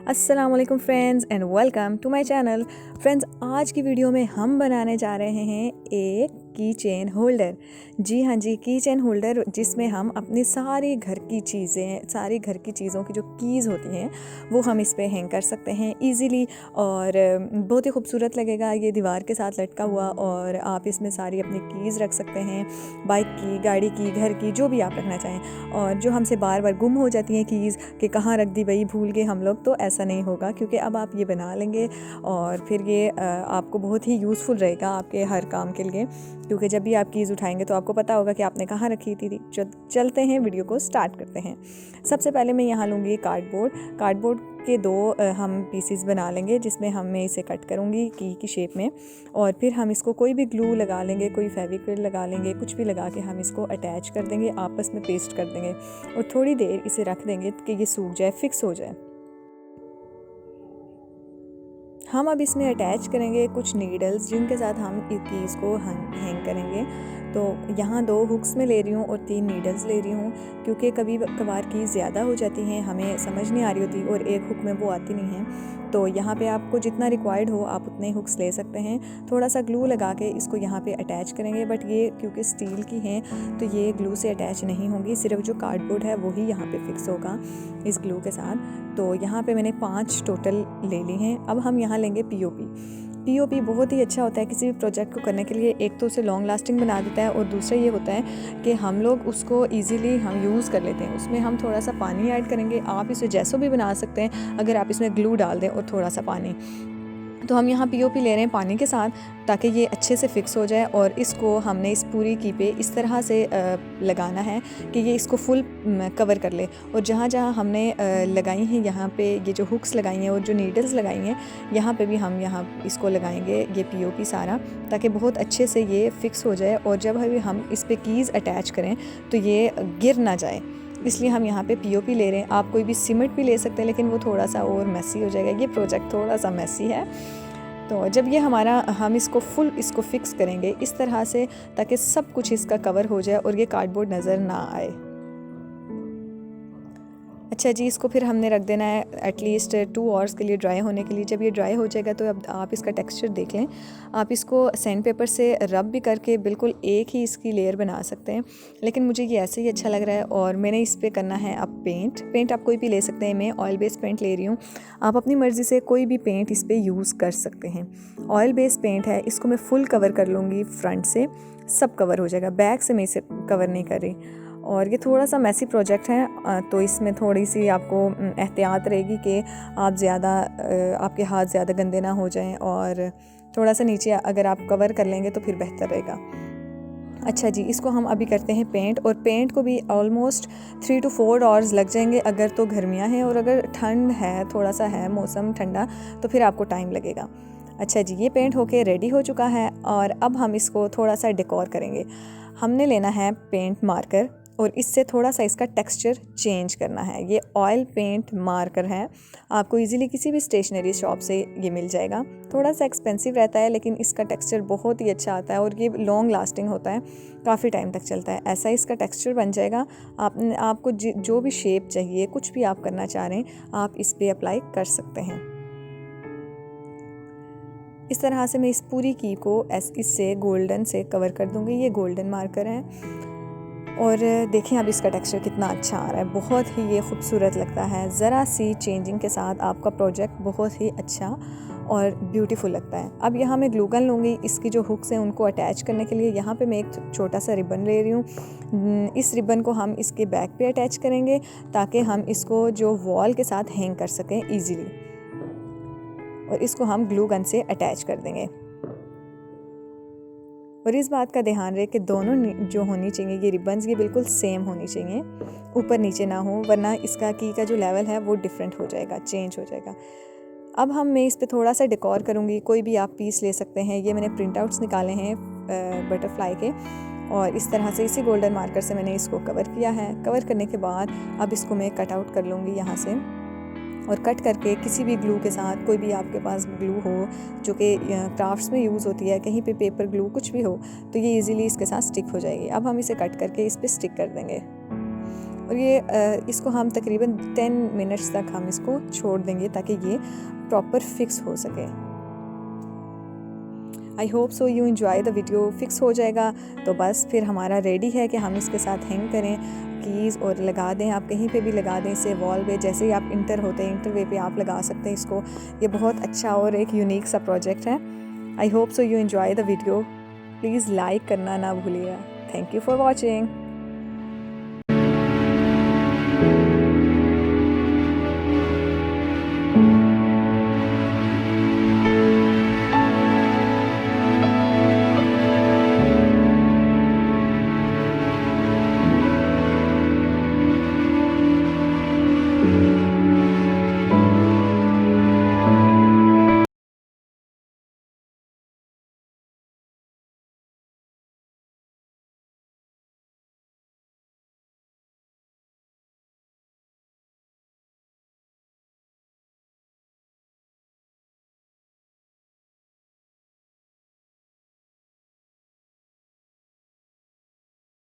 अस्सलाम वालेकुम friends and welcome to my channel. Friends, आज की वीडियो में हम बनाने जा रहे हैं एक की चेन होल्डर। जी हाँ जी, की चेन होल्डर जिसमें हम अपनी सारी घर की चीज़ों की जो कीज़ होती हैं वो हम इस पे हैंग कर सकते हैं इजीली और बहुत ही खूबसूरत लगेगा ये दीवार के साथ लटका हुआ। और आप इसमें सारी अपनी कीज़ रख सकते हैं, बाइक की, गाड़ी की, घर की, जो भी आप रखना चाहें। और जो हमसे बार बार गुम हो जाती हैं कीज़ कि कहाँ रख दी भाई, भूल गए हम लोग, तो ऐसा नहीं होगा क्योंकि अब आप ये बना लेंगे और फिर ये आपको बहुत ही यूज़फुल रहेगा आपके हर काम के लिए। क्योंकि जब भी आप कीज़ उठाएंगे तो आपको पता होगा कि आपने कहाँ रखी थी। चलते हैं, वीडियो को स्टार्ट करते हैं। सबसे पहले मैं यहाँ लूँगी कार्डबोर्ड के दो हम पीसीस बना लेंगे जिसमें मैं इसे कट करूँगी की शेप में। और फिर हम इसको कोई भी ग्लू लगा लेंगे, कोई फेविक्विक लगा लेंगे, कुछ भी लगा के हम इसको अटैच कर देंगे, आपस में पेस्ट कर देंगे और थोड़ी देर इसे रख देंगे कि ये सूख जाए, फिक्स हो जाए। हम अब इसमें अटैच करेंगे कुछ नीडल्स जिनके साथ हम कीज़ को हैंग करेंगे। तो यहाँ 2 हुक्स में ले रही हूँ और 3 नीडल्स ले रही हूँ क्योंकि कभी कभार कीज़ ज़्यादा हो जाती हैं, हमें समझ नहीं आ रही होती और एक हुक में वो आती नहीं है। तो यहाँ पे आपको जितना रिक्वायर्ड हो आप उतने हुक्स ले सकते हैं। थोड़ा सा ग्लू लगा के इसको यहाँ पे अटैच करेंगे, बट ये क्योंकि स्टील की हैं तो ये ग्लू से अटैच नहीं होंगी, सिर्फ जो कार्डबोर्ड है वही यहाँ पे फिक्स होगा इस ग्लू के साथ। तो यहाँ पे मैंने 5 टोटल ले ली हैं। अब हम यहाँ लेंगे पीओपी बहुत ही अच्छा होता है किसी भी प्रोजेक्ट को करने के लिए। एक तो उसे लॉन्ग लास्टिंग बना देता है और दूसरा ये होता है कि हम लोग उसको इजीली हम यूज़ कर लेते हैं। उसमें हम थोड़ा सा पानी ऐड करेंगे, आप इसे जैसो भी बना सकते हैं अगर आप इसमें ग्लू डाल दें और थोड़ा सा पानी। तो हम यहाँ पीओपी ले रहे हैं पानी के साथ ताकि ये अच्छे से फिक्स हो जाए। और इसको हमने इस पूरी की पे इस तरह से लगाना है कि ये इसको फुल कवर कर ले। और जहाँ जहाँ हमने लगाई हैं यहाँ पे ये जो हुक्स लगाई हैं और जो नीडल्स लगाई हैं यहाँ पे भी हम यहाँ इसको लगाएंगे ये पीओपी सारा, ताकि बहुत अच्छे से ये फिक्स हो जाए। और जब हम इस पर कीज़ अटैच करें तो ये गिर ना जाए, इसलिए हम यहाँ पे पीओपी ले रहे हैं। आप कोई भी सीमेंट भी ले सकते हैं लेकिन वो थोड़ा सा और मैसी हो जाएगा, ये प्रोजेक्ट थोड़ा सा मैसी है। तो जब ये हम इसको फिक्स करेंगे इस तरह से ताकि सब कुछ इसका कवर हो जाए और ये कार्डबोर्ड नज़र ना आए। अच्छा जी, इसको फिर हमने रख देना है एटलीस्ट 2 आवर्स के लिए ड्राई होने के लिए। जब ये ड्राई हो जाएगा तो अब आप इसका टेक्सचर देख लें। आप इसको सैंड पेपर से रब भी करके बिल्कुल एक ही इसकी लेयर बना सकते हैं, लेकिन मुझे ये ऐसे ही अच्छा लग रहा है। और मैंने इस पर करना है अब पेंट आप कोई भी ले सकते हैं। मैं ऑयल बेस्ड पेंट ले रही हूँ, आप अपनी मर्ज़ी से कोई भी पेंट इस पर यूज़ कर सकते हैं। ऑयल बेस्ड पेंट है, इसको मैं फुल कवर कर लूँगी, फ्रंट से सब कवर हो जाएगा, बैक से मैं इसे कवर नहीं कर रही। और ये थोड़ा सा मैसी प्रोजेक्ट है तो इसमें थोड़ी सी आपको एहतियात रहेगी कि आपके हाथ ज़्यादा गंदे ना हो जाएं। और थोड़ा सा नीचे अगर आप कवर कर लेंगे तो फिर बेहतर रहेगा। अच्छा जी, इसको हम अभी करते हैं पेंट। और पेंट को भी ऑलमोस्ट 3 to 4 आवर्स लग जाएंगे अगर तो गर्मियाँ हैं, और अगर ठंड है, थोड़ा सा है मौसम ठंडा, तो फिर आपको टाइम लगेगा। अच्छा जी, ये पेंट होके रेडी हो चुका है और अब हम इसको थोड़ा सा डेकोर करेंगे। हमने लेना है पेंट मार्कर और इससे थोड़ा सा इसका टेक्सचर चेंज करना है। ये ऑयल पेंट मार्कर है, आपको इजीली किसी भी स्टेशनरी शॉप से ये मिल जाएगा। थोड़ा सा एक्सपेंसिव रहता है लेकिन इसका टेक्सचर बहुत ही अच्छा आता है और ये लॉन्ग लास्टिंग होता है, काफ़ी टाइम तक चलता है। ऐसा इसका टेक्सचर बन जाएगा। आपको जो भी शेप चाहिए, कुछ भी आप करना चाह रहे हैं, आप इस पर अप्लाई कर सकते हैं। इस तरह से मैं इस पूरी की को इससे गोल्डन से कवर कर दूँगी। ये गोल्डन मार्कर है और देखें अब इसका टेक्सचर कितना अच्छा आ रहा है, बहुत ही ये खूबसूरत लगता है। ज़रा सी चेंजिंग के साथ आपका प्रोजेक्ट बहुत ही अच्छा और ब्यूटीफुल लगता है। अब यहाँ मैं ग्लू गन लूँगी, इसकी जो हुक्स हैं उनको अटैच करने के लिए। यहाँ पे मैं एक छोटा सा रिबन ले रही हूँ। इस रिबन को हम इसके बैक पे अटैच करेंगे ताकि हम इसको जो वॉल के साथ हैंग कर सकें ईजीली। और इसको हम ग्लू गन से अटैच कर देंगे। और इस बात का ध्यान रहे कि दोनों जो होनी चाहिए ये रिबन्स, ये बिल्कुल सेम होनी चाहिए, ऊपर नीचे ना हो, वरना इसका की का जो लेवल है वो डिफरेंट हो जाएगा, चेंज हो जाएगा। अब मैं इस पे थोड़ा सा डेकोर करूँगी। कोई भी आप पीस ले सकते हैं। ये मैंने प्रिंट आउट्स निकाले हैं बटरफ्लाई के, और इस तरह से इसी गोल्डन मार्कर से मैंने इसको कवर किया है। कवर करने के बाद अब इसको मैं कट आउट कर लूँगी यहाँ से, और कट करके किसी भी ग्लू के साथ, कोई भी आपके पास ग्लू हो जो कि क्राफ्ट्स में यूज़ होती है, कहीं पे पेपर ग्लू कुछ भी हो, तो ये इजीली इसके साथ स्टिक हो जाएगी। अब हम इसे कट करके इस पर स्टिक कर देंगे। और ये इसको हम तकरीबन 10 मिनट्स तक हम इसको छोड़ देंगे ताकि ये प्रॉपर फिक्स हो सके। I hope so you enjoy the video. Fix हो जाएगा तो बस फिर हमारा रेडी है कि हम इसके साथ हैंग करें कीज़ और लगा दें। आप कहीं पे भी लगा दें इसे वॉल पे, जैसे ही आप इंटर होते हैं इंटरवे पे आप लगा सकते हैं इसको। ये बहुत अच्छा और एक यूनिक सा प्रोजेक्ट है। I hope so you enjoy the video. Please like करना ना भूलिएगा। Thank you for watching.